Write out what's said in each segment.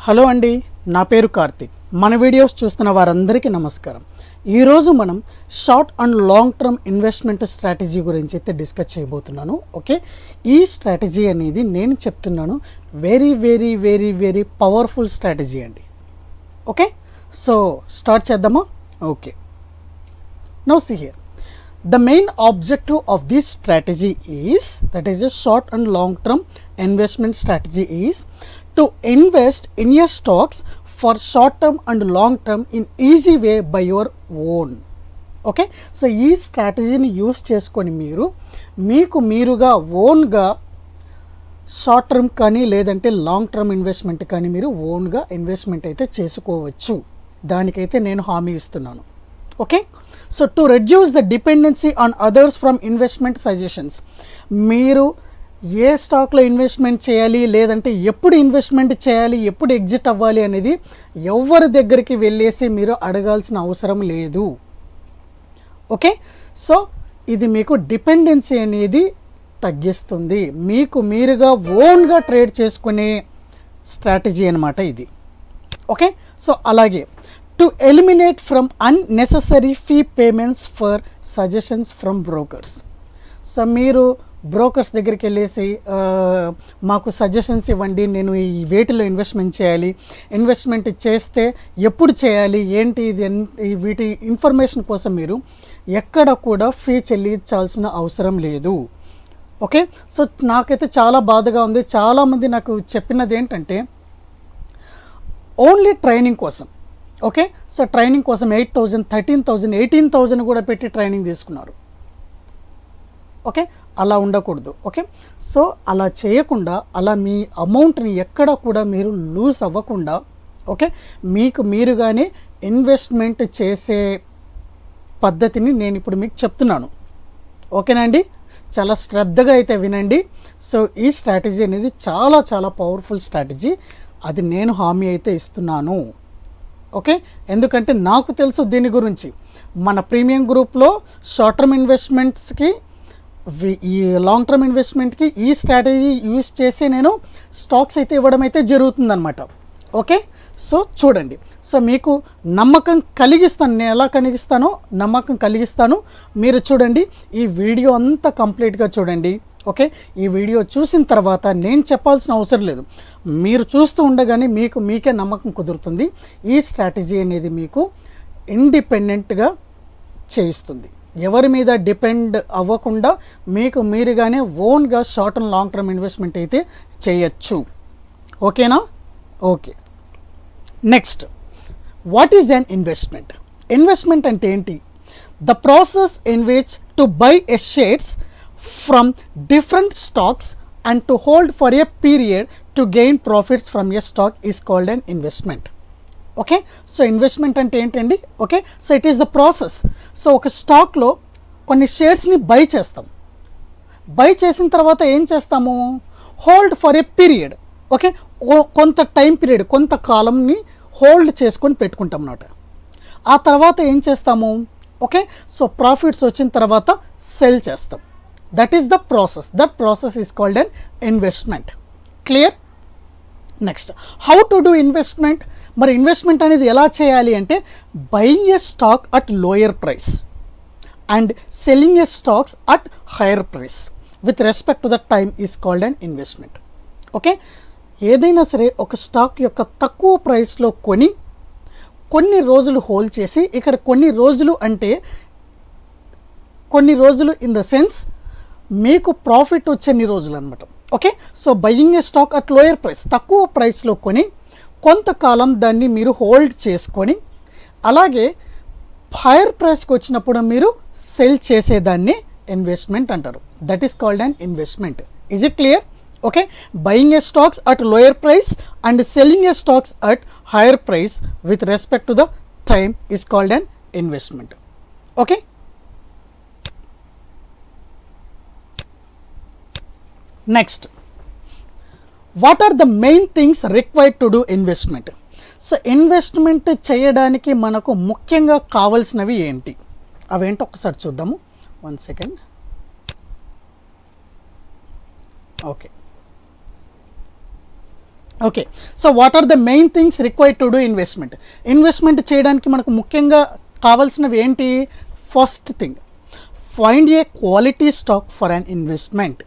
Hello అండి, నా పేరు కార్తిక్. మన వీడియోస్ చూస్తున్న వారందరికీ నమస్కారం. ఈరోజు మనం short and long term investment strategy గురించి అయితే డిస్కస్ చేయబోతున్నాను. ఓకే, ఈ స్ట్రాటజీ అనేది నేను చెప్తున్నాను very very very very powerful strategy అండి. ఓకే, సో స్టార్ట్ చేద్దామా? Okay, now see here. The main objective of this strategy is, that is a short and long term investment strategy, is to invest in your stocks for short term and long term in easy way by your own. Okay, so ఈ స్ట్రాటజీని use చేసుకొని మీరుగా ఓన్గా short term కానీ లేదంటే long term investment కానీ మీరు ఓన్గా investment అయితే చేసుకోవచ్చు. దానికైతే నేను హామీ ఇస్తున్నాను. Okay, so to reduce the dependency on others from investment suggestions, మీరు ఏ స్టాక్లో ఇన్వెస్ట్మెంట్ చేయాలి లేదంటే ఎప్పుడు ఇన్వెస్ట్మెంట్ చేయాలి ఎప్పుడు ఎగ్జిట్ అవ్వాలి అనేది ఎవరి దగ్గరికి వెళ్ళేసి మీరు అడగాల్సిన అవసరం లేదు. ఓకే, సో ఇది మీకు డిపెండెన్సీ అనేది తగ్గిస్తుంది. మీరుగా ఓన్గా ట్రేడ్ చేసుకునే స్ట్రాటజీ అనమాట ఇది. ఓకే, సో అలాగే to eliminate from unnecessary fee payments for suggestions from brokers. So మీరు బ్రోకర్స్ దగ్గరికి వెళ్ళేసి మాకు సజెషన్స్ ఇవ్వండి, నేను ఈ వేటిలో ఇన్వెస్ట్మెంట్ చేయాలి, ఇన్వెస్ట్మెంట్ చేస్తే ఎప్పుడు చేయాలి ఏంటి ఇది వీటి ఇన్ఫర్మేషన్ కోసం మీరు ఎక్కడ కూడా ఫీ చెల్లించాల్సిన అవసరం లేదు. ఓకే, సో నాకైతే చాలా బాధగా ఉంది. చాలామంది నాకు చెప్పినది ఏంటంటే ఓన్లీ ట్రైనింగ్ కోసం, ఓకే, సో ట్రైనింగ్ కోసం 8,000, 13,000, 18,000 కూడా పెట్టి ట్రైనింగ్ తీసుకున్నారు. ఓకే, అలా ఉండకూడదు. ఓకే, సో అలా చేయకుండా, అలా మీ అమౌంట్ని ఎక్కడ కూడా మీరు లూజ్ అవ్వకుండా, ఓకే, మీరుగానే ఇన్వెస్ట్మెంట్ చేసే పద్ధతిని నేను ఇప్పుడు మీకు చెప్తున్నాను. ఓకేనా అండి, చాలా శ్రద్ధగా అయితే వినండి. సో ఈ స్ట్రాటజీ అనేది చాలా చాలా పవర్ఫుల్ స్ట్రాటజీ, అది నేను హామీ అయితే ఇస్తున్నాను. ఓకే, ఎందుకంటే నాకు తెలుసు దీని గురించి. మన ప్రీమియం గ్రూప్లో షార్ట్ టర్మ్ ఇన్వెస్ట్మెంట్స్కి ఈ లాంగ్ టర్మ్ ఇన్వెస్ట్మెంట్కి ఈ స్ట్రాటజీ యూస్ చేసి నేను స్టాక్స్ అయితే ఇవ్వడం అయితే జరుగుతుందన్నమాట. ఓకే, సో చూడండి, సో మీకు నమ్మకం కలిగిస్తాను. నేను ఎలా కలిగిస్తానో నమ్మకం కలిగిస్తాను. మీరు చూడండి, ఈ వీడియో అంతా కంప్లీట్గా చూడండి. ఓకే, ఈ వీడియో చూసిన తర్వాత నేను చెప్పాల్సిన అవసరం లేదు, మీరు చూస్తూ ఉండగానే మీకే నమ్మకం కుదురుతుంది. ఈ స్ట్రాటజీ అనేది మీకు ఇండిపెండెంట్గా చేయిస్తుంది. ఎవరి మీద డిపెండ్ అవ్వకుండా మీరుగానే ఓన్గా short and long term investment అయితే చేయొచ్చు. ఓకేనా? Okay, next, what is an investment? Investment అంటే ఏంటి? The process in which to buy a shares from different stocks and to hold for a period to gain profits from a stock is called an investment. Okay, so investment అంటే ఏంటండి? Okay, so it is the process. So ఒక స్టాక్లో కొన్ని షేర్స్ని by చేస్తాం. By చేసిన తర్వాత ఏం చేస్తాము? Hold for a period. Okay, కొంత టైం పీరియడ్, కొంత కాలంని హోల్డ్ చేసుకొని పెట్టుకుంటాం అన్నమాట. ఆ తర్వాత ఏం చేస్తాము? ఓకే, సో ప్రాఫిట్స్ వచ్చిన తర్వాత సెల్ చేస్తాం. That is the process. That process is called an investment. Clear? Next, how to do investment? మరి ఇన్వెస్ట్మెంట్ అనేది ఎలా చేయాలి అంటే, buying A stock at lower price and selling a stocks at higher price with respect to the time is called an investment. Okay, ఏదైనా సరే ఒక stock యొక్క తక్కువ ప్రైస్లో కొన్ని రోజులు హోల్డ్ చేసి, ఇక్కడ కొన్ని రోజులు అంటే కొన్ని రోజులు ఇన్ ద సెన్స్ మీకు ప్రాఫిట్ వచ్చేన్ని రోజులు అనమాట. Okay, so buying A stock at lower price, తక్కువ ప్రైస్లో కొంతకాలం దాన్ని మీరు హోల్డ్ చేసుకొని, అలాగే హైయర్ ప్రైస్కి వచ్చినప్పుడు మీరు సెల్ చేసేదాన్ని ఇన్వెస్ట్మెంట్ అంటారు. That is called an investment. Is it clear? Okay, buying a stocks at lower price and selling a stocks at higher price with respect to the time is called an investment. Okay, next, what are the main things required to do investment? So investment చేయడానికి మనకు ముఖ్యంగా కావాల్సినవి ఏంటి? అవేంటో ఒకసారి చూద్దాము. 1 second. Okay, okay, so what are the main things required to do investment? Investment చేయడానికి మనకు ముఖ్యంగా కావాల్సినవి ఏంటి? First thing, find a quality stock for an investment.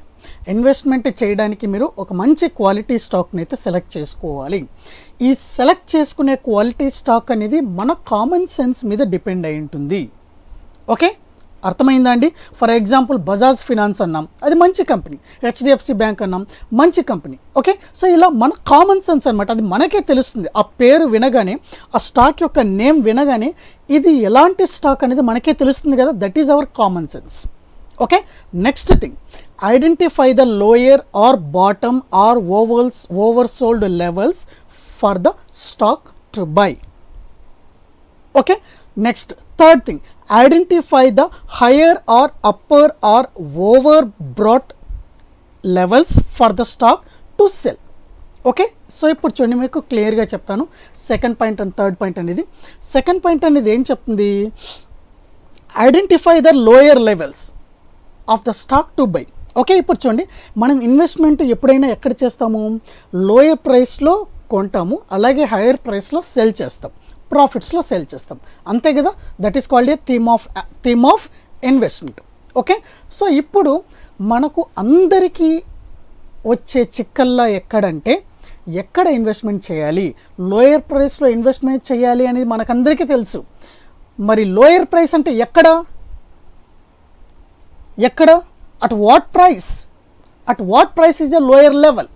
Investment చేయడానికి మీరు ఒక మంచి క్వాలిటీ స్టాక్ని అయితే సెలెక్ట్ చేసుకోవాలి. ఈ సెలెక్ట్ చేసుకునే క్వాలిటీ స్టాక్ అనేది మన కామన్ సెన్స్ మీద డిపెండ్ అయి ఉంటుంది. ఓకే, అర్థమైందా అండి? ఫర్ ఎగ్జాంపుల్ బజాజ్ ఫినాన్స్ అన్నాం, అది మంచి కంపెనీ. హెచ్డిఎఫ్సి బ్యాంక్ అన్నాం, మంచి కంపెనీ. ఓకే, సో ఇలా మన కామన్ సెన్స్ అనమాట, అది మనకే తెలుస్తుంది. ఆ పేరు వినగానే, ఆ స్టాక్ యొక్క నేమ్ వినగానే ఇది ఎలాంటి స్టాక్ అనేది మనకే తెలుస్తుంది కదా, that is our common sense. Okay, next thing, identify the lower or bottom or oversold levels for the stock to buy. Okay, next third thing, identify the higher or upper or overbought levels for the stock to sell. Okay, so ఇప్పుడు చూడండి, మీకు క్లియర్గా చెప్తాను second point and third point అనేది. Second point అనేది ఏం చెప్తుంది? Identify the lower levels of the stock to buy. Okay, ఇప్పుడు చూడండి, మనం ఇన్వెస్ట్మెంట్ ఎప్పుడైనా ఎక్కడ చేస్తాము? లోయర్ ప్రైస్లో కొంటాము, అలాగే హైయర్ ప్రైస్లో సెల్ చేస్తాం, ప్రాఫిట్స్లో సెల్ చేస్తాం, అంతే కదా. That is called a theme of investment. Okay, so ఇప్పుడు మనకు అందరికీ వచ్చే చిక్కల్లా ఎక్కడంటే, ఎక్కడ ఇన్వెస్ట్మెంట్ చేయాలి? లోయర్ ప్రైస్లో ఇన్వెస్ట్మెంట్ చేయాలి అనేది మనకందరికీ తెలుసు. మరి లోయర్ ప్రైస్ అంటే ఎక్కడ? At what price? At what price is a lower level?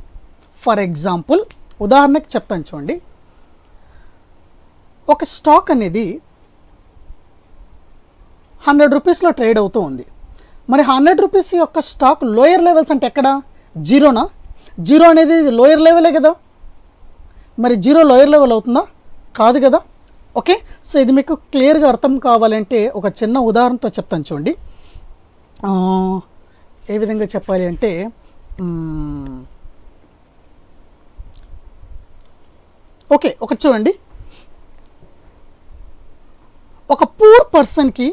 For example, ఉదాహరణకి చెప్తాను చూడండి, ఒక స్టాక్ అనేది 100 రూపీస్లో ట్రేడ్ అవుతూ ఉంది. మరి 100 రూపీస్ యొక్క స్టాక్ లోయర్ లెవెల్స్ అంటే ఎక్కడ? జీరోనా? జీరో అనేది లోయర్ లెవెలే కదా. మరి జీరో లోయర్ లెవెల్ అవుతుందా? కాదు కదా. ఓకే, సో ఇది మీకు క్లియర్గా అర్థం కావాలంటే ఒక చిన్న ఉదాహరణతో చెప్తాను చూడండి. ఏ విధంగా చెప్పాలి అంటే, ఓకే ఒకటి చూడండి, ఒక పూర్ పర్సన్కి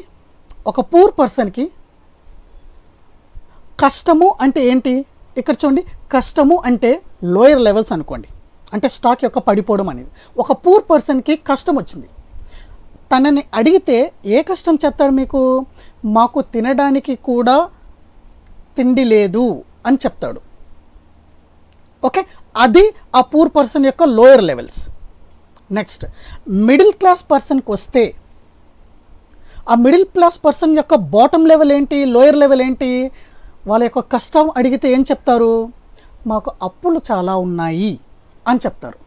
కష్టము అంటే ఏంటి? ఇక్కడ చూడండి, కష్టము అంటే లోయర్ లెవెల్స్ అనుకోండి, అంటే స్టాక్ యొక్క పడిపోవడం అనేది. ఒక పూర్ పర్సన్కి కష్టం వచ్చింది, తనని అడిగితే ఏ కష్టం చెప్తాడు మీకు? మాకు తినడానికి కూడా తిండి లేదు అని చెప్తాడు. ఓకే, అది ఆ పూర్ పర్సన్ యొక్క lower levels. Next, middle class పర్సన్కి వస్తే, ఆ మిడిల్ క్లాస్ పర్సన్ యొక్క బాటమ్ లెవెల్ ఏంటి? లోయర్ లెవెల్ ఏంటి? వాళ్ళ యొక్క కష్టం అడిగితే ఏం చెప్తారు? మాకు అప్పులు చాలా ఉన్నాయి అని చెప్తారు.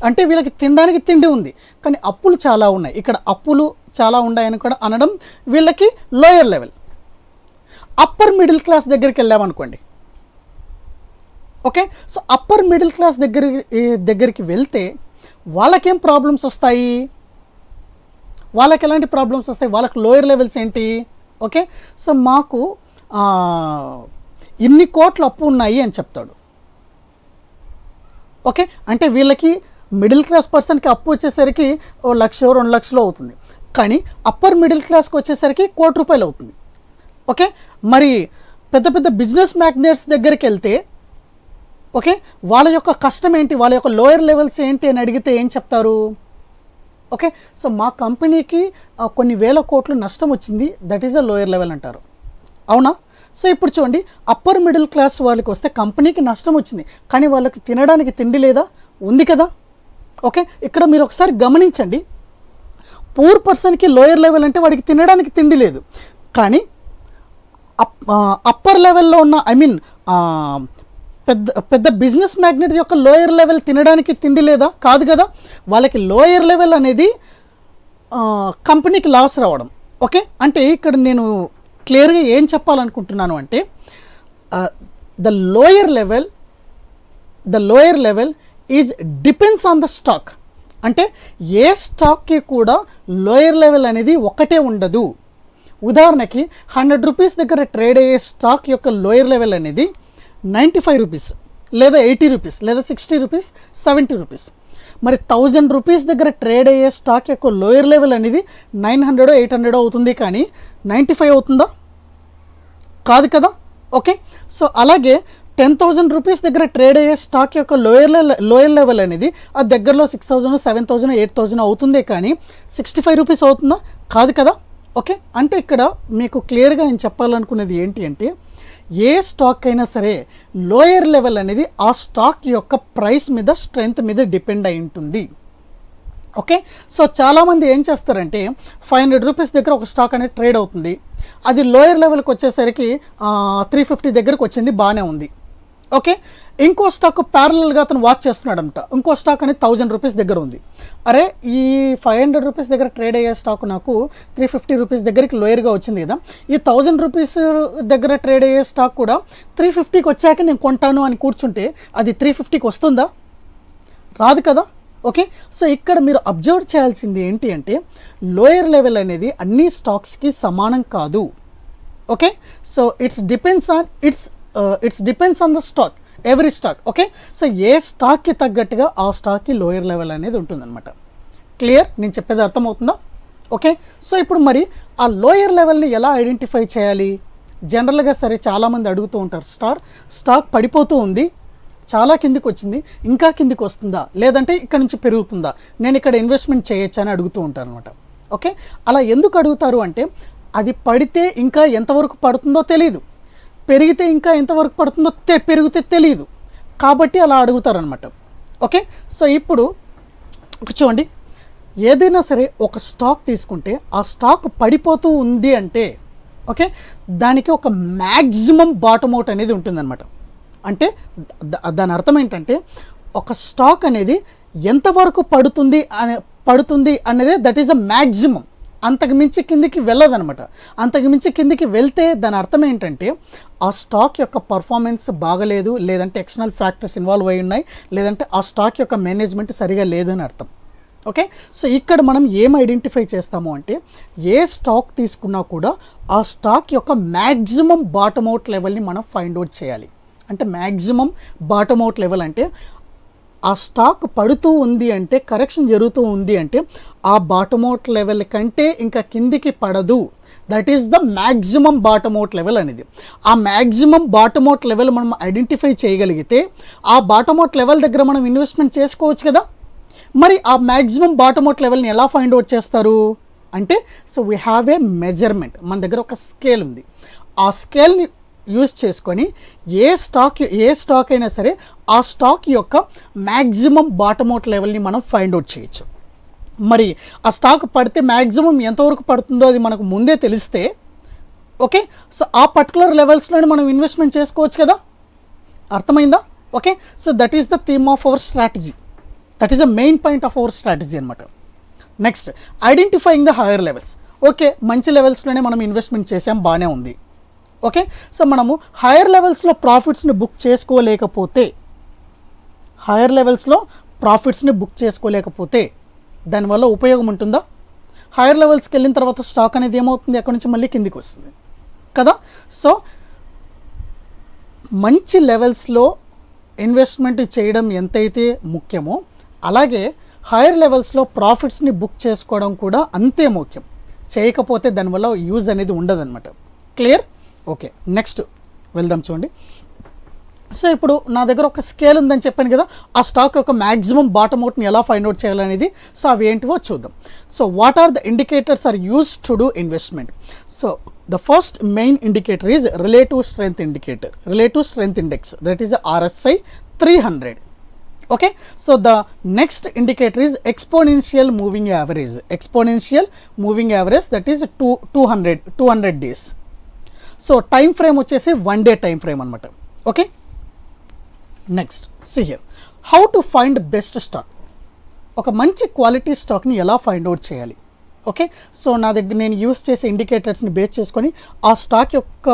అంటే వీళ్ళకి తినడానికి తిండి ఉంది, కానీ అప్పులు చాలా ఉన్నాయి. ఇక్కడ అప్పులు చాలా ఉన్నాయని కూడా అనడం వీళ్ళకి lower level. Upper middle class దగ్గరికి వెళ్ళామనుకోండి. Okay, so upper middle class దగ్గరికి వెళ్తే వాళ్ళకేం ప్రాబ్లమ్స్ వస్తాయి? వాళ్ళకి ఎలాంటి ప్రాబ్లమ్స్ వస్తాయి? వాళ్ళకి లోయర్ లెవెల్స్ ఏంటి? ఓకే, సో మాకు ఇన్ని కోట్ల అప్పు ఉన్నాయి అని చెప్తాడు. ఓకే, అంటే వీళ్ళకి మిడిల్ క్లాస్ పర్సన్కి అప్పు వచ్చేసరికి 1 లక్ష 2 లక్షలు అవుతుంది, కానీ అప్పర్ మిడిల్ క్లాస్కి వచ్చేసరికి ₹1 కోటి అవుతుంది. ఓకే, మరి పెద్ద పెద్ద బిజినెస్ మ్యాగ్నెట్స్ దగ్గరికి వెళ్తే, ఓకే, వాళ్ళ యొక్క కష్టం ఏంటి? వాళ్ళ యొక్క లోయర్ లెవెల్స్ ఏంటి అని అడిగితే ఏం చెప్తారు? ఓకే, సో మా కంపెనీకి కొన్ని వేల కోట్లు నష్టం వచ్చింది, that is a lower level అంటారు. అవునా? సో ఇప్పుడు చూడండి, అప్పర్ మిడిల్ క్లాస్ వాళ్ళకి వస్తే కంపెనీకి నష్టం వచ్చింది, కానీ వాళ్ళకి తినడానికి తిండి లేదా? ఉంది కదా. ఓకే, ఇక్కడ మీరు ఒకసారి గమనించండి, పూర్ పర్సన్కి లోయర్ లెవెల్ అంటే వాడికి తినడానికి తిండి లేదు, కానీ అప్పర్ లెవెల్లో ఉన్న పెద్ద బిజినెస్ మ్యాగ్నెట్ యొక్క లోయర్ లెవెల్ తినడానికి తిండి లేదా? కాదు కదా. వాళ్ళకి లోయర్ లెవెల్ అనేది కంపెనీకి లాస్ రావడం. ఓకే, అంటే ఇక్కడ నేను క్లియర్గా ఏం చెప్పాలనుకుంటున్నాను అంటే, the lower level is depends on the stock. అంటే ఏ స్టాక్కి కూడా లోయర్ లెవెల్ అనేది ఒకటే ఉండదు. ఉదాహరణకి 100 రూపీస్ దగ్గర ట్రేడ్ అయ్యే స్టాక్ యొక్క లోయర్ లెవెల్ అనేది 95 రూపీస్, లేదా 80 రూపీస్, లేదా 60 రూపీస్, 70 రూపీస్. మరి 1000 రూపీస్ దగ్గర ట్రేడ్ అయ్యే స్టాక్ యొక్క లోయర్ లెవెల్ అనేది 900 800 అవుతుంది, కానీ 95 అవుతుందా? కాదు కదా. ఓకే, సో అలాగే 10,000 రూపీస్ దగ్గర ట్రేడ్ అయ్యే స్టాక్ యొక్క లోయర్ లెవెల్ అనేది ఆ దగ్గరలో 6,000 7,000 8,000 అవుతుందే కానీ 65 రూపీస్ అవుతుందా? కాదు కదా. ఓకే, అంటే ఇక్కడ మీకు క్లియర్గా నేను చెప్పాలనుకునేది ఏంటి అంటే, ఏ స్టాక్ అయినా సరే లోయర్ లెవెల్ అనేది ఆ స్టాక్ యొక్క ప్రైస్ మీద, స్ట్రెంగ్త్ మీద డిపెండ్ అయి ఉంటుంది. ఓకే, సో చాలామంది ఏం చేస్తారంటే 500 రూపీస్ దగ్గర ఒక స్టాక్ అనేది ట్రేడ్ అవుతుంది, అది లోయర్ లెవెల్కి వచ్చేసరికి 350 దగ్గరకు వచ్చింది, బాగానే ఉంది. ఓకే, ఇంకో స్టాక్ ప్యారలల్గా అతను వాచ్ చేస్తున్నాడంట, ఇంకో స్టాక్ అనేది 1000 రూపీస్ దగ్గర ఉంది. అరే, ఈ 500 రూపీస్ దగ్గర ట్రేడ్ అయ్యే స్టాక్ నాకు 350 రూపీస్ దగ్గరికి లోయర్గా వచ్చింది కదా, ఈ 1000 రూపీస్ దగ్గర ట్రేడ్ అయ్యే స్టాక్ కూడా 350కి వచ్చాక నేను కొంటాను అని కూర్చుంటే అది 350కి వస్తుందా? రాదు కదా. ఓకే, సో ఇక్కడ మీరు అబ్జర్వ్ చేయాల్సింది ఏంటి అంటే, లోయర్ లెవెల్ అనేది అన్ని స్టాక్స్కి సమానం కాదు. Okay, so it's depends on the stock, every stock. Okay, so ఏ స్టాక్కి తగ్గట్టుగా ఆ స్టాక్కి లోయర్ లెవెల్ అనేది ఉంటుందన్నమాట. క్లియర్, నేను చెప్పేది అర్థమవుతుందా? ఓకే, సో ఇప్పుడు మరి ఆ లోయర్ లెవెల్ని ఎలా ఐడెంటిఫై చేయాలి? జనరల్గా సరే చాలామంది అడుగుతూ ఉంటారు, స్టాక్ పడిపోతూ ఉంది, చాలా కిందికి వచ్చింది, ఇంకా కిందికి వస్తుందా, లేదంటే ఇక్కడ నుంచి పెరుగుతుందా, నేను ఇక్కడ ఇన్వెస్ట్మెంట్ చేయొచ్చా అని అడుగుతూ ఉంటారు అనమాట. ఓకే, అలా ఎందుకు అడుగుతారు అంటే, అది పడితే ఇంకా ఎంతవరకు పడుతుందో తెలియదు, పెరిగితే ఇంకా ఎంతవరకు పడుతుందో పెరిగితే తెలియదు, కాబట్టి అలా అడుగుతారనమాట. ఓకే, సో ఇప్పుడు చూడండి, ఏదైనా సరే ఒక స్టాక్ తీసుకుంటే ఆ స్టాక్ పడిపోతూ ఉంది అంటే, ఓకే, దానికి ఒక మ్యాక్సిమం బాటమ్ అవుట్ అనేది ఉంటుందన్నమాట. అంటే దాని అర్థం ఏంటంటే, ఒక స్టాక్ అనేది ఎంతవరకు పడుతుంది అనేది దట్ ఈస్ అ మ్యాక్సిమం, అంతకు మించి కిందికి వెళ్ళదనమాట. అంతకు మించి కిందికి వెళ్తే దాని అర్థం ఏంటంటే, ఆ స్టాక్ యొక్క పర్ఫార్మెన్స్ బాగలేదు, లేదంటే ఎక్స్టర్నల్ ఫ్యాక్టర్స్ ఇన్వాల్వ్ అయి ఉన్నాయి, లేదంటే ఆ స్టాక్ యొక్క మేనేజ్మెంట్ సరిగా లేదని అర్థం. ఓకే, సో ఇక్కడ మనం ఏం ఐడెంటిఫై చేస్తాము అంటే, ఏ స్టాక్ తీసుకున్నా కూడా ఆ స్టాక్ యొక్క మ్యాక్సిమం బాటమ్ అవుట్ లెవెల్ని మనం ఫైండ్ అవుట్ చేయాలి. అంటే మ్యాక్సిమం బాటమ్ అవుట్ లెవెల్ అంటే, ఆ స్టాక్ పడుతూ ఉంది అంటే, కరెక్షన్ జరుగుతూ ఉంది అంటే, ఆ బాటమ్ అవుట్ లెవెల్ కంటే ఇంకా కిందికి పడదు, that is the maximum bottom out level అనేది. ఆ మ్యాక్సిమం బాటమ్ అవుట్ లెవెల్ మనం ఐడెంటిఫై చేయగలిగితే ఆ బాటమ్ అవుట్ లెవెల్ దగ్గర మనం ఇన్వెస్ట్మెంట్ చేసుకోవచ్చు కదా. మరి ఆ మ్యాక్సిమం బాటమ్ అవుట్ లెవెల్ని ఎలా ఫైండ్ అవుట్ చేస్తారు అంటే, so we have a measurement, మన దగ్గర ఒక స్కేల్ ఉంది, ఆ స్కేల్ని యూజ్ చేసుకొని ఏ స్టాక్ అయినా సరే ఆ స్టాక్ యొక్క మ్యాక్సిమం బాటమ్ అవుట్ లెవెల్ని మనం ఫైండ్ అవుట్ చేయొచ్చు. మరి ఆ స్టాక్ పడితే మ్యాక్సిమం ఎంతవరకు పడుతుందో అది మనకు ముందే తెలిస్తే, ఓకే, సో ఆ పర్టికులర్ లెవెల్స్లోనే మనం ఇన్వెస్ట్మెంట్ చేసుకోవచ్చు కదా. అర్థమైందా? Okay, so that is the theme of our strategy, that is the main point of our strategy అనమాట. Next, identifying the higher levels. Okay, మంచి లెవెల్స్లోనే మనం ఇన్వెస్ట్మెంట్ చేసాం, బాగానే ఉంది. ఓకే, సో మనము హైయర్ లెవెల్స్లో ప్రాఫిట్స్ని బుక్ చేసుకోలేకపోతే దానివల్ల ఉపయోగం ఉంటుందా? హైయర్ లెవెల్స్కి వెళ్ళిన తర్వాత స్టాక్ అనేది ఏమవుతుంది, అక్కడి నుంచి మళ్ళీ కిందికి వస్తుంది కదా. సో మంచి లెవెల్స్లో ఇన్వెస్ట్మెంట్ చేయడం ఎంతైతే ముఖ్యమో, అలాగే హైయర్ లెవెల్స్లో ప్రాఫిట్స్ని బుక్ చేసుకోవడం కూడా అంతే ముఖ్యం. చేయకపోతే దానివల్ల యూజ్ అనేది ఉండదన్నమాట. క్లియర్? ఓకే, నెక్స్ట్ వెళ్దాం. చూడండి, సో ఇప్పుడు నా దగ్గర ఒక స్కేల్ ఉందని చెప్పాను కదా, ఆ స్టాక్ యొక్క మ్యాక్సిమం బాటమ్ అవుట్ని ఎలా ఫైండ్ అవుట్ చేయాలనేది, సో అవి ఏంటివో చూద్దాం. So what are the indicators are use to do investment? So the first main indicator is relative strength index, that is RSI 300. Okay, so the next indicator is exponential moving average, that is 200 days. So time frame వచ్చేసి 1 day time frame అనమాట. Okay, next see here, how to find best stock. ఒక మంచి quality స్టాక్ని ఎలా find out చేయాలి? Okay, so నా దగ్గర నేను use చేసే ఇండికేటర్స్ని బేస్ చేసుకొని ఆ స్టాక్ యొక్క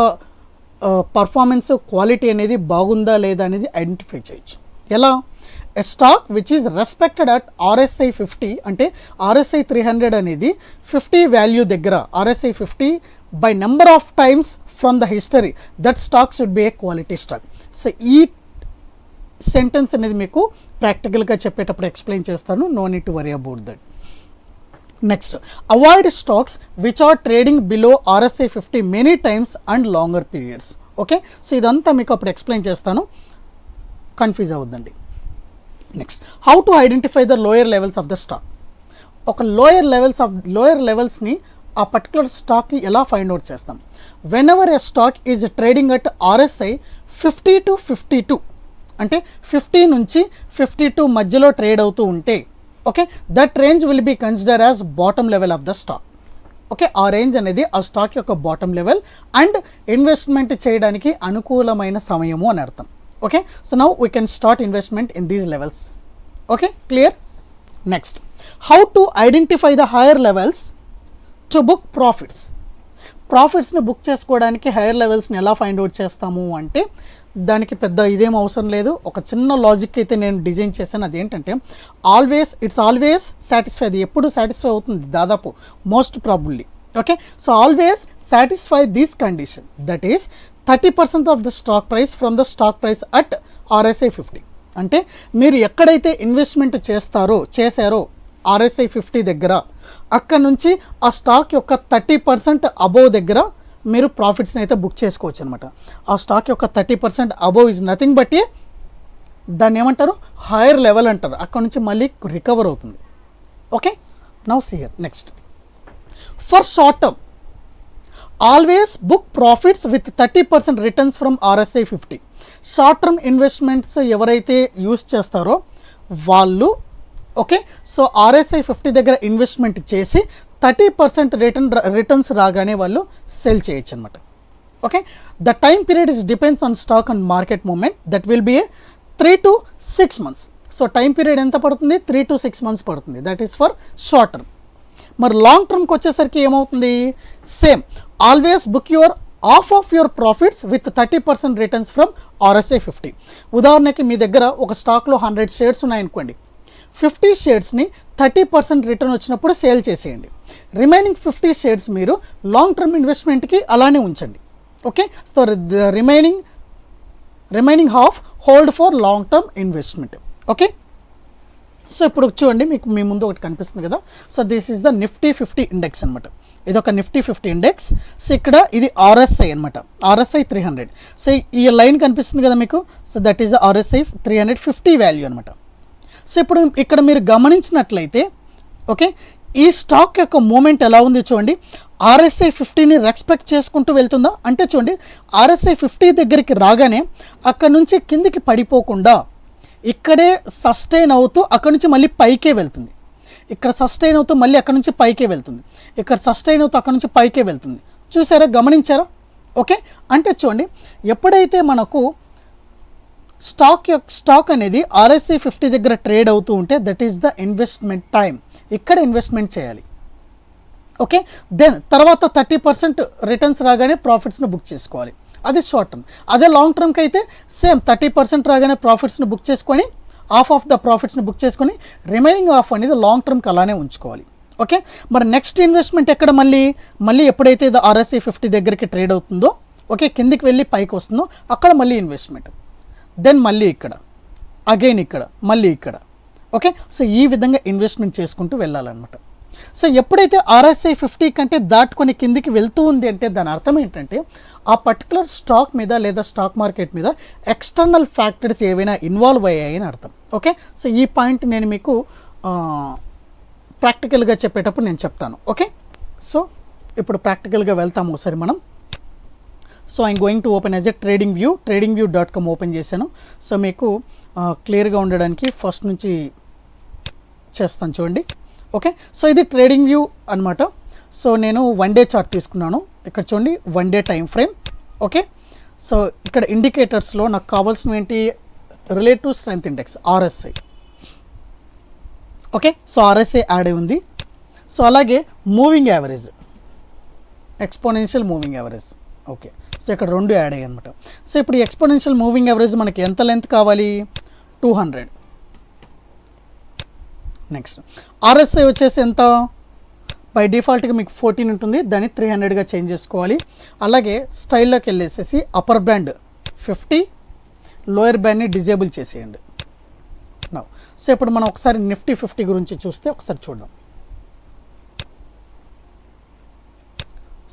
పర్ఫార్మెన్స్ క్వాలిటీ అనేది బాగుందా లేదా అనేది ఐడెంటిఫై చేయొచ్చు. ఎలా? A stock which is respected at RSI 50, అంటే RSI 300 అనేది 50 వాల్యూ దగ్గర, RSI 50 by number of times from the history, that stock should be a quality stock. So ఈ సెంటెన్స్ అనేది మీకు ప్రాక్టికల్గా చెప్పేటప్పుడు ఎక్స్ప్లెయిన్ చేస్తాను, no need to worry about that. Next, avoid stocks which are trading below RSI 50 many times and longer periods. Okay, so ఇదంతా మీకు అప్పుడు explain చేస్తాను, కన్ఫ్యూజ్ అవ్వద్దండి. Next, how to identify the lower levels of the stock. ఒక lower లెవెల్స్ని ఆ particular స్టాక్ని ఎలా ఫైండ్ అవుట్ చేస్తాం? Whenever a stock is trading at RSI 50 to 52, అంటే 50 నుంచి 52 మధ్యలో ట్రేడ్ అవుతూ ఉంటే, okay, that range will be consider as bottom level of the stock. Okay, ఆ రేంజ్ అనేది ఆ స్టాక్ యొక్క బాటమ్ లెవెల్ అండ్ ఇన్వెస్ట్మెంట్ చేయడానికి అనుకూలమైన సమయము అని అర్థం. Okay, so now we can start investment in these levels. Okay, clear? Next, how to identify the higher levels to book profits. ప్రాఫిట్స్ని బుక్ చేసుకోవడానికి హైయర్ లెవెల్స్ని ఎలా ఫైండ్ అవుట్ చేస్తాము అంటే, దానికి పెద్ద ఇదేం అవసరం లేదు, ఒక చిన్న లాజిక్ అయితే నేను డిజైన్ చేశాను. అదేంటంటే, ఇట్స్ ఆల్వేస్ సాటిస్ఫై, అది ఎప్పుడు సాటిస్ఫై అవుతుంది దాదాపు, most probably. Okay, so always satisfy this condition, that is 30% of the stock price from the stock price at RSI 50. అంటే మీరు ఎక్కడైతే ఇన్వెస్ట్మెంట్ చేశారో RSI 50 దగ్గర, అక్కడ నుంచి ఆ స్టాక్ యొక్క 30% అబోవ్ దగ్గర మీరు ప్రాఫిట్స్ని అయితే బుక్ చేసుకోవచ్చు అనమాట. ఆ స్టాక్ యొక్క 30% అబోవ్ ఈజ్ నథింగ్ బట్ దాన్ని ఏమంటారు, హైయర్ లెవెల్ అంటారు. అక్కడ నుంచి మళ్ళీ రికవర్ అవుతుంది. Okay, now see here. Next, for short term always book profits with 30% returns from RSI 50. Short term investments ఎవరైతే యూస్ చేస్తారో వాళ్ళు, ఓకే, సో RSI 50 దగ్గర ఇన్వెస్ట్మెంట్ చేసి 30% రిటర్న్స్ రాగానే వాళ్ళు సెల్ చేయొచ్చు అనమాట. Okay, the time period is depends on stock and market movement, that will be 3 to 6 months. So time period ఎంత పడుతుంది? 3 to 6 months పడుతుంది. That is for short term. మరి లాంగ్ టర్మ్కి వచ్చేసరికి ఏమవుతుంది? Same, always book off your profits with 30% returns from RSI 50. ఉదాహరణకి మీ దగ్గర ఒక స్టాక్లో 100 షేర్స్ ఉన్నాయనుకోండి, 50 షేర్స్ని 30% రిటర్న్ వచ్చినప్పుడు సేల్ చేసేయండి. రిమైనింగ్ 50 షేర్స్ మీరు లాంగ్ టర్మ్ ఇన్వెస్ట్మెంట్కి అలానే ఉంచండి. Okay, so the remaining half hold for long term investment. Okay, so ఇప్పుడు చూడండి, మీకు మీ ముందు ఒకటి కనిపిస్తుంది కదా. So this is the Nifty 50 index అనమాట. ఇది ఒక నిఫ్టీ 50 ఇండెక్స్. సో ఇక్కడ ఇది RSI అనమాట, RSI 300. సో ఈ లైన్ కనిపిస్తుంది కదా మీకు, so that is the RSI 350 value అనమాట. సో ఇప్పుడు ఇక్కడ మీరు గమనించినట్లయితే, ఓకే, ఈ స్టాక్ యొక్క మూమెంట్ ఎలా ఉంది చూడండి. RSI 50ని రెస్పెక్ట్ చేసుకుంటూ వెళ్తుందా అంటే, చూడండి RSI 50 దగ్గరికి రాగానే అక్కడ నుంచి కిందికి పడిపోకుండా ఇక్కడే సస్టైన్ అవుతూ అక్కడ నుంచి మళ్ళీ పైకే వెళ్తుంది. ఇక్కడ సస్టైన్ అవుతూ మళ్ళీ అక్కడ నుంచి పైకే వెళ్తుంది. ఇక్కడ సస్టైన్ అవుతూ అక్కడ నుంచి పైకే వెళ్తుంది. చూసారా, గమనించారా? ఓకే, అంటే చూడండి, ఎప్పుడైతే మనకు స్టాక్ అనేది RSI 50 దగ్గర ట్రేడ్ అవుతూ ఉంటే, that is the investment time. ఇక్కడ ఇన్వెస్ట్మెంట్ చేయాలి. ఓకే, దెన్ తర్వాత 30% రిటర్న్స్ రాగానే ప్రాఫిట్స్ని బుక్ చేసుకోవాలి. అది షార్ట్ టర్మ్. అదే లాంగ్ టర్మ్కి అయితే సేమ్ 30% రాగానే ప్రాఫిట్స్ని బుక్ చేసుకొని, ఆఫ్ ద ప్రాఫిట్స్ని బుక్ చేసుకొని రిమైనింగ్ ఆఫ్ అనేది లాంగ్ టర్మ్కి అలానే ఉంచుకోవాలి. ఓకే, మరి నెక్స్ట్ ఇన్వెస్ట్మెంట్ ఎక్కడ? మళ్ళీ ఎప్పుడైతే ఇది RSI 50 దగ్గరికి ట్రేడ్ అవుతుందో, ఓకే, కిందికి వెళ్ళి పైకి వస్తుందో అక్కడ మళ్ళీ ఇన్వెస్ట్మెంట్, దెన్ మళ్ళీ ఇక్కడ, అగైన్ ఇక్కడ, మళ్ళీ ఇక్కడ. ఓకే, సో ఈ విధంగా ఇన్వెస్ట్మెంట్ చేసుకుంటూ వెళ్ళాలన్నమాట. సో ఎప్పుడైతే RSI 50 కంటే దాటుకొని కిందికి వెళ్తూ ఉంది అంటే దాని అర్థం ఏంటంటే, ఆ పర్టికులర్ స్టాక్ మీద లేదా స్టాక్ మార్కెట్ మీద ఎక్స్టర్నల్ ఫ్యాక్టర్స్ ఏవైనా ఇన్వాల్వ్ అయ్యాయని అర్థం. ఓకే, సో ఈ పాయింట్ నేను మీకు ప్రాక్టికల్గా చెప్పేటప్పుడు నేను చెప్తాను. ఓకే, సో ఇప్పుడు ప్రాక్టికల్గా వెళ్తాము ఒకసారి మనం. So I'm going to open as a tradingview.com open చేశాను. సో మీకు క్లియర్గా ఉండడానికి ఫస్ట్ నుంచి చేస్తాను చూడండి. ఓకే, సో ఇది ట్రేడింగ్ వ్యూ అనమాట. సో నేను 1 day చార్ట్ తీసుకున్నాను. ఇక్కడ చూడండి, 1 day time frame. Okay, so ఇక్కడ ఇండికేటర్స్లో నాకు కావాల్సినవి ఏంటి? Relative strength index RSI. Okay, so RSI add అయి ఉంది. సో అలాగే moving average, exponential moving average. Okay, so ఇక్కడ 2 యాడ్ అయ్యాయి అనమాట. సో ఇప్పుడు ఈ ఎక్స్పోనెన్షియల్ మూవింగ్ యావరేజ్ మనకి ఎంత లెంత్ కావాలి? 200. నెక్స్ట్ RSI వచ్చేసి ఎంత? బై డిఫాల్ట్గా మీకు 14 ఉంటుంది, దాన్ని 300గా చేంజ్ చేసుకోవాలి. అలాగే స్టైల్లోకి వెళ్ళేసేసి అప్పర్ బ్యాండ్ 50, లోయర్ బ్యాండ్ని డిజేబుల్ చేసేయండి. నా సో ఇప్పుడు మనం ఒకసారి నిఫ్టీ 50 గురించి చూస్తే ఒకసారి చూద్దాం.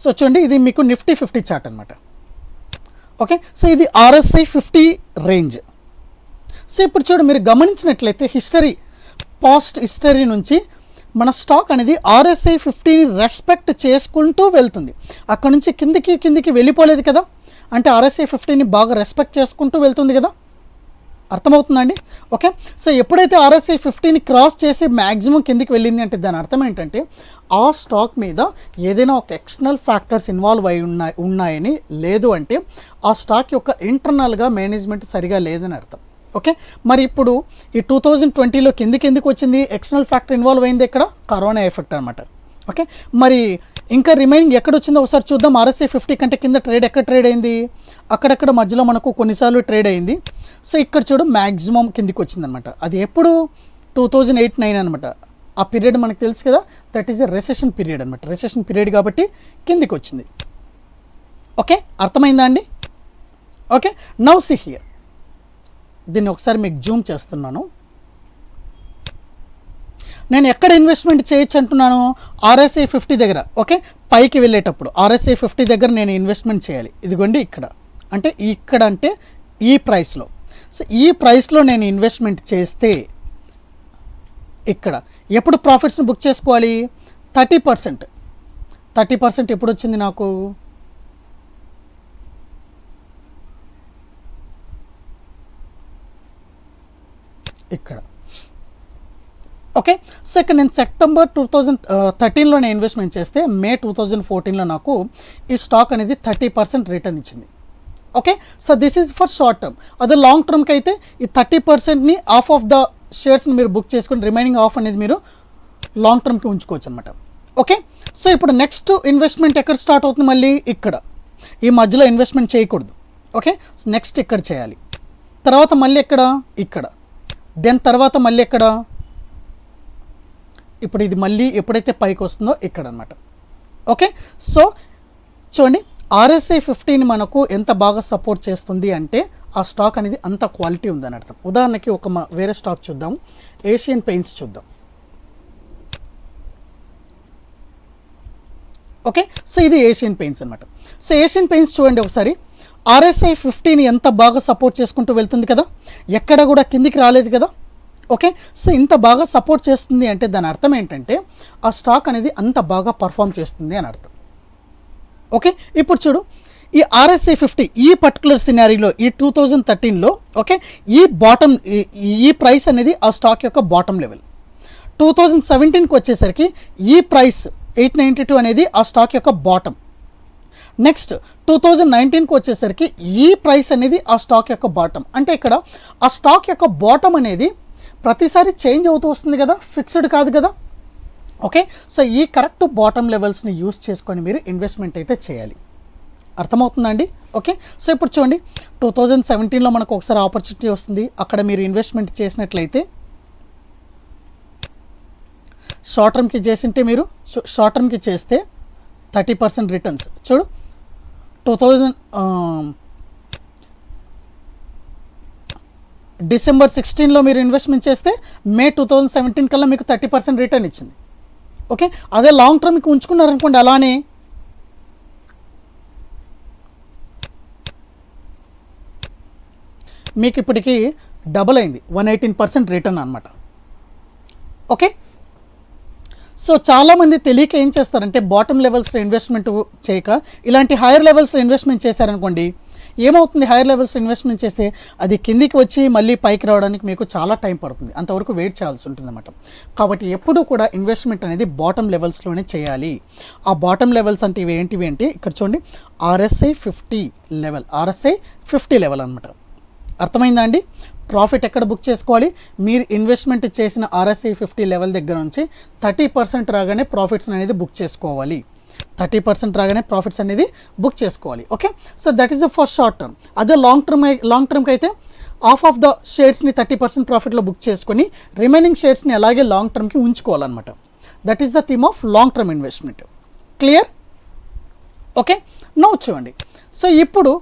సో చూడండి, ఇది మీకు నిఫ్టీ 50 చార్ట్ అనమాట. ఓకే, సో ఇది RSI 50 రేంజ్. సో ఇప్పుడు చూడు, మీరు గమనించినట్లయితే పాస్ట్ హిస్టరీ నుంచి మన స్టాక్ అనేది RSI 50ని రెస్పెక్ట్ చేసుకుంటూ వెళ్తుంది. అక్కడ నుంచి కిందికి వెళ్ళిపోలేదు కదా, అంటే RSI 50ని బాగా రెస్పెక్ట్ చేసుకుంటూ వెళ్తుంది కదా, అర్థమవుతుందండి? ఓకే, సో ఎప్పుడైతే RSI 50ని క్రాస్ చేసి మ్యాక్సిమం కిందికి వెళ్ళింది అంటే దాని అర్థం ఏంటంటే ఆ స్టాక్ మీద ఏదైనా ఒక ఎక్స్టర్నల్ ఫ్యాక్టర్స్ ఇన్వాల్వ్ అయి ఉన్నాయని, లేదు అంటే ఆ స్టాక్ యొక్క ఇంటర్నల్గా మేనేజ్మెంట్ సరిగా లేదని అర్థం. ఓకే, మరి ఇప్పుడు ఈ 2020లో కిందికి వచ్చింది, ఎక్స్టర్నల్ ఫ్యాక్టర్ ఇన్వాల్వ్ అయింది, ఇక్కడ కరోనా ఎఫెక్ట్ అనమాట. ఓకే, మరి ఇంకా రిమైనింగ్ ఎక్కడ వచ్చిందో ఒకసారి చూద్దాం. RSI 50 కంటే కింద ఎక్కడ ట్రేడ్ అయింది, అక్కడక్కడ మధ్యలో మనకు కొన్నిసార్లు ట్రేడ్ అయింది. సో ఇక్కడ చూడు మ్యాక్సిమం కిందికి వచ్చిందనమాట. అది ఎప్పుడు 2008-9 అనమాట. ఆ పీరియడ్ మనకు తెలుసు కదా, that is a recession period అనమాట. రెసెషన్ పీరియడ్ కాబట్టి కిందికి వచ్చింది. ఓకే, అర్థమైందా అండి? ఓకే, నౌ సీ హియర్, దీన్ని ఒకసారి మీకు జూమ్ చేస్తున్నాను. నేను ఎక్కడ ఇన్వెస్ట్మెంట్ చేయొచ్చు అంటున్నాను? RSI 50 దగ్గర. ఓకే, పైకి వెళ్ళేటప్పుడు RSI 50 దగ్గర నేను ఇన్వెస్ట్మెంట్ చేయాలి. ఇదిగోండి ఇక్కడ, అంటే ఈ ప్రైస్లో. సో ఈ ప్రైస్లో నేను ఇన్వెస్ట్మెంట్ చేస్తే ఇక్కడ ఎప్పుడు ప్రాఫిట్స్ని బుక్ చేసుకోవాలి? 30% ఎప్పుడు వచ్చింది నాకు? ఇక్కడ. ఓకే, సో ఇక్కడ నేను సెప్టెంబర్ 2013లో నేను ఇన్వెస్ట్మెంట్ చేస్తే మే 2014లో నాకు ఈ స్టాక్ అనేది 30% రిటర్న్ ఇచ్చింది. Okay, so this is for short term. అదే లాంగ్ టర్మ్కి అయితే ఈ 30%ని ఆఫ్ ద షేర్స్ని మీరు బుక్ చేసుకుని రిమైనింగ్ ఆఫ్ అనేది మీరు లాంగ్ టర్మ్కి ఉంచుకోవచ్చు అనమాట. ఓకే, సో ఇప్పుడు నెక్స్ట్ ఇన్వెస్ట్మెంట్ ఎక్కడ స్టార్ట్ అవుతుంది? మళ్ళీ ఇక్కడ. ఈ మధ్యలో ఇన్వెస్ట్మెంట్ చేయకూడదు. ఓకే, నెక్స్ట్ ఇక్కడ చేయాలి, తర్వాత మళ్ళీ ఇక్కడ, దెన్ తర్వాత మళ్ళీ ఎక్కడ? ఇప్పుడు ఇది మళ్ళీ ఎప్పుడైతే పైకి వస్తుందో ఇక్కడ అనమాట. ఓకే, సో చూడండి, RSI 50ని మనకు ఎంత బాగా సపోర్ట్ చేస్తుంది అంటే ఆ స్టాక్ అనేది అంత క్వాలిటీ ఉందని అర్థం. ఉదాహరణకి వేరే స్టాక్ చూద్దాం, ఏషియన్ పెయింట్స్ చూద్దాం. ఓకే, సో ఇది ఏషియన్ పెయింట్స్ అనమాట. సో ఏషియన్ పెయింట్స్ చూడండి ఒకసారి, RSI 50ని ఎంత బాగా సపోర్ట్ చేసుకుంటూ వెళ్తుంది కదా, ఎక్కడ కూడా కిందికి రాలేదు కదా. ఓకే, సో ఇంత బాగా సపోర్ట్ చేస్తుంది అంటే దాని అర్థం ఏంటంటే ఆ స్టాక్ అనేది అంత బాగా పర్ఫామ్ చేస్తుంది అని అర్థం. ఓకే, ఇప్పుడు చూడు, ఈ RSI 50 ఈ పర్టికులర్ సినారీలో ఈ 2013లో ఓకే, ఈ ప్రైస్ అనేది ఆ స్టాక్ యొక్క బాటమ్ లెవెల్. 2017కి వచ్చేసరికి ఈ ప్రైస్ 892 అనేది ఆ స్టాక్ యొక్క బాటమ్. నెక్స్ట్ 2019కి వచ్చేసరికి ఈ ప్రైస్ అనేది ఆ స్టాక్ యొక్క బాటమ్. అంటే ఇక్కడ ఆ స్టాక్ యొక్క బాటమ్ అనేది ప్రతిసారి చేంజ్ అవుతూ వస్తుంది కదా, ఫిక్స్డ్ కాదు కదా. ఓకే, సో ఈ కరెక్ట్ బాటమ్ లెవెల్స్ని యూస్ చేసుకొని మీరు ఇన్వెస్ట్మెంట్ అయితే చేయాలి. అర్థమవుతుందండి? ఓకే, సో ఇప్పుడు చూడండి, 2017లో మనకు ఒకసారి ఆపర్చునిటీ వస్తుంది, అక్కడ మీరు ఇన్వెస్ట్మెంట్ చేసినట్లయితే షార్ట్ టర్మ్కి చేసింటే మీరు షార్ట్ టర్మ్కి చేస్తే 30% రిటర్న్స్. చూడు, 2000 December 16లో మీరు ఇన్వెస్ట్మెంట్ చేస్తే మే 2017 కల్లా మీకు 30% రిటర్న్ ఇచ్చింది. ఓకే, అదే లాంగ్ టర్మ్కి ఉంచుకున్నారనుకోండి, అలానే మీకు ఇప్పటికీ డబల్ అయింది, 118% రిటర్న్ అనమాట. ఓకే, సో చాలామంది తెలియక ఏం చేస్తారంటే బాటమ్ లెవెల్స్లో ఇన్వెస్ట్మెంట్ చేయక ఇలాంటి హైయర్ లెవెల్స్లో ఇన్వెస్ట్మెంట్ చేశారనుకోండి, ఏమవుతుంది? హైయర్ లెవెల్స్లో ఇన్వెస్ట్మెంట్ చేస్తే అది కిందికి వచ్చి మళ్ళీ పైకి రావడానికి మీకు చాలా టైం పడుతుంది, అంతవరకు వెయిట్ చేయాల్సి ఉంటుంది అన్నమాట. కాబట్టి ఎప్పుడూ కూడా ఇన్వెస్ట్మెంట్ అనేది బాటమ్ లెవెల్స్లోనే చేయాలి. ఆ బాటమ్ లెవెల్స్ అంటే ఏంటివి అంటే ఇక్కడ చూడండి, RSI 50 లెవెల్, RSI 50 లెవెల్ అనమాట. అర్థమైందా అండి? ప్రాఫిట్ ఎక్కడ బుక్ చేసుకోవాలి? మీరు ఇన్వెస్ట్మెంట్ చేసిన RSI 50 లెవెల్ దగ్గర నుంచి 30% రాగానే ప్రాఫిట్స్ అనేది బుక్ చేసుకోవాలి. 30% రాగానే ప్రాఫిట్స్ అనేది బుక్ చేసుకోవాలి. Okay, so that is for short term. అదే లాంగ్ టర్మ్కి అయితే ఆఫ్ ద షేర్స్ని 30% ప్రాఫిట్లో బుక్ చేసుకొని రిమైనింగ్ షేర్స్ని అలాగే లాంగ్ టర్మ్కి ఉంచుకోవాలన్నమాట. That is the theme of long term investment. Clear? Okay, now చూడండి, సో ఇప్పుడు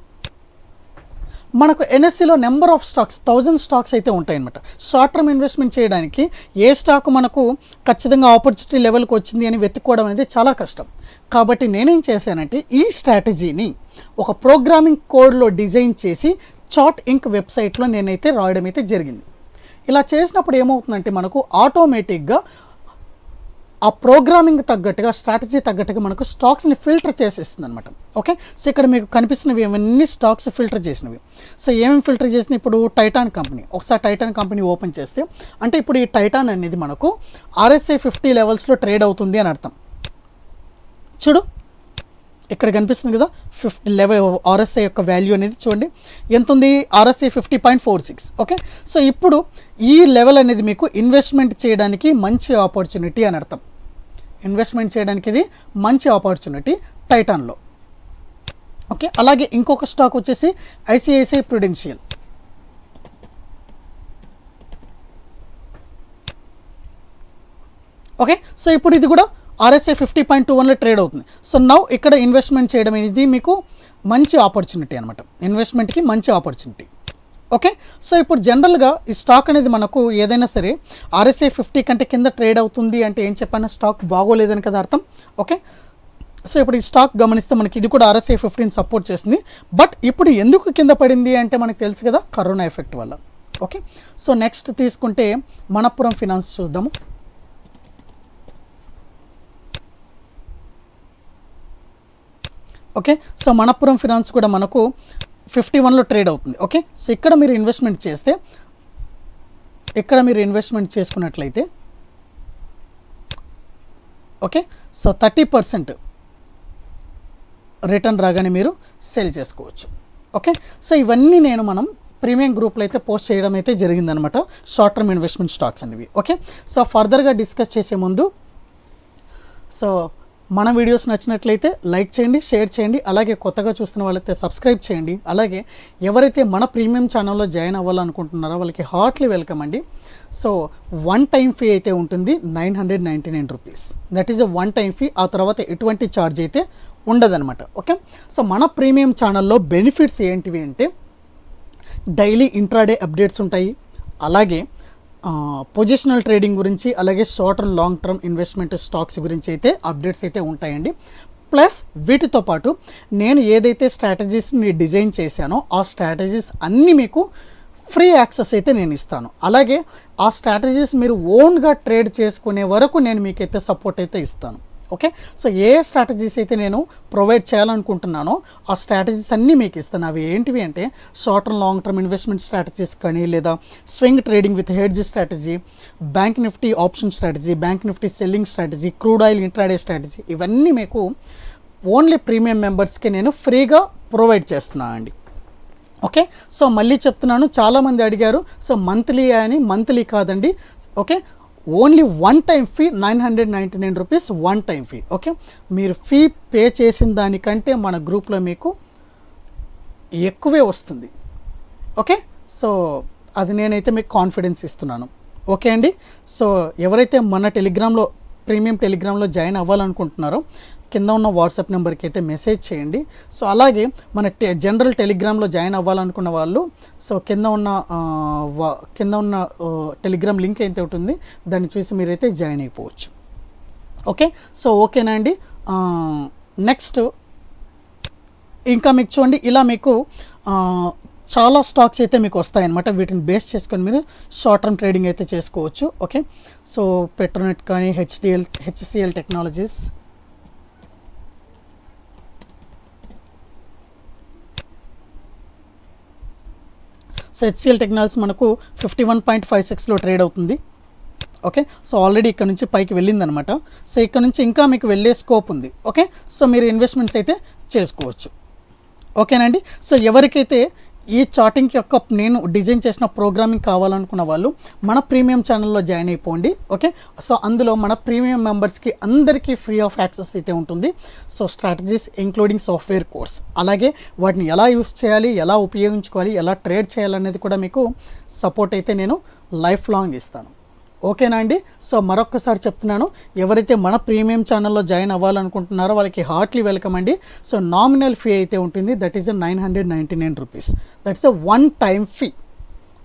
మనకు ఎన్ఎస్సిలో నెంబర్ ఆఫ్ స్టాక్స్ 1000 స్టాక్స్ అయితే ఉంటాయన్నమాట. షార్ట్ టర్మ్ ఇన్వెస్ట్మెంట్ చేయడానికి ఏ స్టాక్ మనకు ఖచ్చితంగా ఆపర్చునిటీ లెవెల్కి వచ్చింది అని వెతుక్కోవడం అనేది చాలా కష్టం. కాబట్టి నేనేం చేశానంటే ఈ స్ట్రాటజీని ఒక ప్రోగ్రామింగ్ కోడ్లో డిజైన్ చేసి చార్ట్ ఇంక్ వెబ్సైట్లో నేనైతే రాయడం అయితే జరిగింది. ఇలా చేసినప్పుడు ఏమవుతుందంటే మనకు ఆటోమేటిక్గా ఆ ప్రోగ్రామింగ్ తగ్గట్టుగా స్ట్రాటజీ తగ్గట్టుగా మనకు స్టాక్స్ని ఫిల్టర్ చేసేస్తుంది అనమాట. ఓకే, సో ఇక్కడ మీకు కనిపిస్తున్నవి ఇవన్నీ స్టాక్స్ ఫిల్టర్ చేసినవి. సో ఏమేమి ఫిల్టర్ చేసినా ఇప్పుడు టైటాన్ కంపెనీ, ఒకసారి టైటాన్ కంపెనీ ఓపెన్ చేస్తే అంటే ఇప్పుడు ఈ టైటాన్ అనేది మనకు RSI 50 లెవెల్స్లో ట్రేడ్ అవుతుంది అని అర్థం. చూడు ఇక్కడ కనిపిస్తుంది కదా 50 లెవెల్ RSI యొక్క వాల్యూ అనేది చూడండి ఎంత ఉంది, RSI 50.46. ఓకే, సో ఇప్పుడు ఈ లెవెల్ అనేది మీకు ఇన్వెస్ట్మెంట్ చేయడానికి మంచి ఆపర్చునిటీ అని అర్థం. ఇన్వెస్ట్మెంట్ చేయడానికి ఇది మంచి ఆపర్చునిటీ టైటాన్లో. ఓకే, అలాగే ఇంకొక స్టాక్ వచ్చేసి ICICI ప్రుడెన్షియల్. ఓకే, సో ఇప్పుడు ఇది కూడా RSI 50.21లో ట్రేడ్ అవుతుంది. సో నౌ ఇక్కడ ఇన్వెస్ట్మెంట్ చేయడం అనేది మీకు మంచి ఆపర్చునిటీ అనమాట, ఇన్వెస్ట్మెంట్కి మంచి ఆపర్చునిటీ. ఓకే, సో ఇప్పుడు జనరల్గా ఈ స్టాక్ అనేది మనకు ఏదైనా సరే RSI 50 కంటే కింద ట్రేడ్ అవుతుంది అంటే ఏం చెప్పాను, స్టాక్ బాగోలేదని కదా అర్థం. ఓకే, సో ఇప్పుడు ఈ స్టాక్ గమనిస్తే మనకి ఇది కూడా RSI 50ని సపోర్ట్ చేస్తుంది. బట్ ఇప్పుడు ఎందుకు కింద పడింది అంటే మనకు తెలుసు కదా, కరోనా ఎఫెక్ట్ వల్ల. ఓకే, సో నెక్స్ట్ తీసుకుంటే మనప్పురం ఫినాన్స్ చూద్దాము. ఓకే, సో మనప్పురం ఫినాన్స్ కూడా మనకు 51లో ట్రేడ్ అవుతుంది. ఓకే, సో ఇక్కడ మీరు ఇన్వెస్ట్మెంట్ చేస్తే, ఇక్కడ మీరు ఇన్వెస్ట్మెంట్ చేసుకున్నట్లయితే ఓకే, సో 30% రిటర్న్ రాగానే మీరు సెల్ చేసుకోవచ్చు. ఓకే, సో ఇవన్నీ మనం ప్రీమియం గ్రూప్లో అయితే పోస్ట్ చేయడం అయితే జరిగిందనమాట, షార్ట్ టర్మ్ ఇన్వెస్ట్మెంట్ స్టాక్స్ అనేవి. ఓకే, సో ఫర్దర్గా డిస్కస్ చేసే ముందు సో మన వీడియోస్ నచ్చినట్లయితే లైక్ చేయండి, షేర్ చేయండి, అలాగే కొత్తగా చూస్తున్న వాళ్ళైతే సబ్స్క్రైబ్ చేయండి. అలాగే ఎవరైతే మన ప్రీమియం ఛానల్లో జాయిన్ అవ్వాలనుకుంటున్నారో వాళ్ళకి హార్ట్లీ వెల్కమ్ అండి. సో 1 టైం ఫీ అయితే ఉంటుంది 999 rupees, that is a 1 time fee. ఆ తర్వాత ఎటువంటి ఛార్జ్ అయితే ఉండదన్నమాట. ఓకే, సో మన ప్రీమియం ఛానల్లో బెనిఫిట్స్ ఏంటివి అంటే డైలీ ఇంట్రాడే అప్డేట్స్ ఉంటాయి, అలాగే పొజిషనల్ ట్రేడింగ్ గురించి, అలాగే short and long term investment stocks గురించి అయితే అప్డేట్స్ అయితే ఉంటాయండి. ప్లస్ వీటితో పాటు నేను ఏదైతే స్ట్రాటజీస్ని డిజైన్ చేశానో ఆ స్ట్రాటజీస్ అన్నీ మీకు ఫ్రీ యాక్సెస్ అయితే నేను ఇస్తాను. అలాగే ఆ స్ట్రాటజీస్ మీరు ఓన్గా ట్రేడ్ చేసుకునే వరకు నేను మీకైతే సపోర్ట్ అయితే ఇస్తాను. ఓకే, సో ఏ స్ట్రాటజీస్ అయితే నేను ప్రొవైడ్ చేయాలనుకుంటున్నానో ఆ స్ట్రాటజీస్ అన్నీ మీకు ఇస్తాను. అవి ఏంటివి అంటే short and long term investment strategies కానీ, లేదా swing trading with hedge strategy, bank Nifty option strategy, bank Nifty selling strategy, crude oil intraday strategy, ఇవన్నీ మీకు ఓన్లీ ప్రీమియం మెంబర్స్కి నేను ఫ్రీగా ప్రొవైడ్ చేస్తున్నాను అండి. ఓకే, సో మళ్ళీ చెప్తున్నాను, చాలామంది అడిగారు సో మంత్లీ అని. మంత్లీ కాదండి. Okay, only 1 time fee 999 rupees 1 time fee. Okay, మీరు ఫీ పే చేసిన దానికంటే మన గ్రూప్లో మీకు ఎక్కువే వస్తుంది. ఓకే, సో అది నేనైతే మీకు కాన్ఫిడెన్స్ ఇస్తున్నాను. ఓకే అండి, సో ఎవరైతే మన టెలిగ్రామ్లో ప్రీమియం టెలిగ్రామ్లో జాయిన్ అవ్వాలనుకుంటున్నారో కింద ఉన్న వాట్సాప్ నెంబర్కి అయితే మెసేజ్ చేయండి. సో అలాగే మన జనరల్ టెలిగ్రామ్లో జాయిన్ అవ్వాలనుకున్న వాళ్ళు సో కింద ఉన్న టెలిగ్రామ్ లింక్ అయితే ఉంటుంది, దాన్ని చూసి మీరైతే జాయిన్ అయిపోవచ్చు. ఓకే, సో ఓకేనా అండి. నెక్స్ట్ ఇంకా మీకు చూడండి, ఇలా మీకు చాలా స్టాక్స్ అయితే మీకు వస్తాయన్నమాట. వీటిని బేస్ చేసుకొని మీరు షార్ట్ టర్మ్ ట్రేడింగ్ అయితే చేసుకోవచ్చు. ఓకే, సో పెట్రోనెట్ కానీ, HCL technologies, so HCL technologies మనకు 51.56లో ట్రేడ్ అవుతుంది. ఓకే, సో ఆల్రెడీ ఇక్కడ నుంచి పైకి వెళ్ళిందనమాట. సో ఇక్కడ నుంచి ఇంకా మీకు వెళ్ళే స్కోప్ ఉంది. ఓకే, సో మీరు ఇన్వెస్ట్మెంట్స్ అయితే చేసుకోవచ్చు. ఓకేనండి, సో ఎవరికైతే ఈ చార్టింగ్ యొక్క నేను డిజైన్ చేసిన ప్రోగ్రామింగ్ కావాలనుకున్న వాళ్ళు మన ప్రీమియం ఛానల్లో జాయిన్ అయిపోండి. ఓకే, సో అందులో మన ప్రీమియం మెంబర్స్కి అందరికీ ఫ్రీ ఆఫ్ యాక్సెస్ అయితే ఉంటుంది. So strategies including software course, అలాగే వాటిని ఎలా యూస్ చేయాలి, ఎలా ఉపయోగించుకోవాలి, ఎలా ట్రేడ్ చేయాలనేది కూడా మీకు సపోర్ట్ అయితే నేను లైఫ్ లాంగ్ ఇస్తాను. ఓకేనా అండి? సో మరొక్కసారి చెప్తున్నాను, ఎవరైతే మన ప్రీమియం ఛానల్లో జాయిన్ అవ్వాలనుకుంటున్నారో వాళ్ళకి హార్ట్లీ వెల్కమ్ అండి. సో నామినల్ ఫీ అయితే ఉంటుంది, that is 999 rupees. That's a one time fee.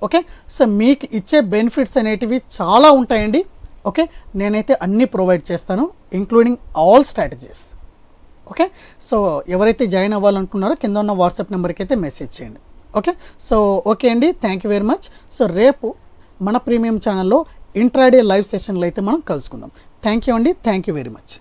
Okay, so మీకు ఇచ్చే బెనిఫిట్స్ అనేటివి చాలా ఉంటాయండి. ఓకే, నేనైతే అన్నీ ప్రొవైడ్ చేస్తాను, including all strategies. Okay, so ఎవరైతే జాయిన్ అవ్వాలనుకున్నారో కింద ఉన్న వాట్సాప్ నెంబర్కి అయితే మెసేజ్ చేయండి. ఓకే, సో ఓకే అండి, thank you very much. So రేపు మన ప్రీమియం ఛానల్లో ఇంట్రాడే లైవ్ సెషన్లో అయితే మనం కలుసుకుందాం. థ్యాంక్ యూ అండి, థ్యాంక్ యూ వెరీ మచ్.